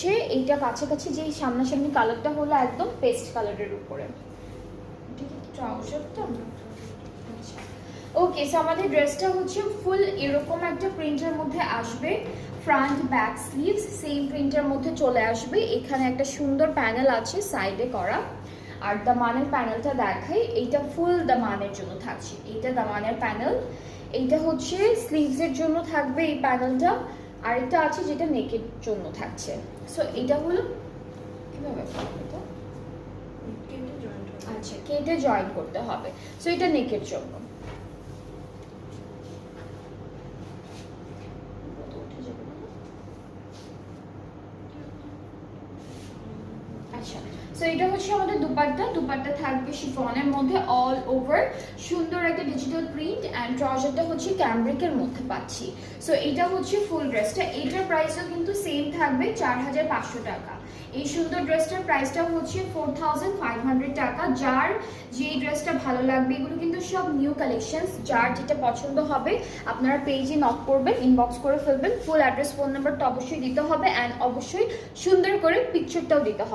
হচ্ছে এইটা কাছাকাছি যে সামনাসামনি কালারটা হলো একদম পেস্ট কালারের উপরে। ট্রাউজারটা আচ্ছা ওকে। সো আমাদের ড্রেসটা হচ্ছে ফুল এরকম একটা প্রিন্টের মধ্যে আসবে, ফ্রন্ট ব্যাক স্লিভস সেম প্রিন্টের মধ্যে চলে আসবে। এখানে একটা সুন্দর প্যানেল আছে সাইডে করা। আর দামানের প্যানেলটা দেখাই, এইটা ফুল দামানের জন্য থাকছে, এইটা দামানের প্যানেল। এইটা হচ্ছে স্লিভসের জন্য থাকবে এই প্যানেলটা, আরেকটা আছে যেটা নেকের জন্য থাকছে। সো এটা হলো কিভাবে এটা আচ্ছা কেটে জয়েন করতে হবে। সো এটা নেকের জন্য। আচ্ছা সো এটা হচ্ছে আমাদের দুপাট্টা। দুপাট্টা থাকবে শিফনের মধ্যে অল ওভার সুন্দর একটা ডিজিটাল প্রিন্ট, অ্যান্ড ট্রাউজারটা হচ্ছে ক্যামব্রিকের মধ্যে পাচ্ছি। সো এটা হচ্ছে ফুল ড্রেসটা। এইটার প্রাইসও কিন্তু সেম থাকবে 4500 টাকা। এই সুন্দর ড্রেসটার প্রাইসটা হচ্ছে 4500 টাকা। যার যেই ড্রেসটা ভালো লাগবে, এগুলো কিন্তু সব নিউ কালেকশনস, যার যেটা পছন্দ হবে আপনারা পেজে নক করবেন, ইনবক্স করে ফেলবেন। ফুল অ্যাড্রেস ফোন নাম্বারটা অবশ্যই দিতে হবে, অ্যান্ড অবশ্যই সুন্দর করে পিকচারটাও দিতে হবে।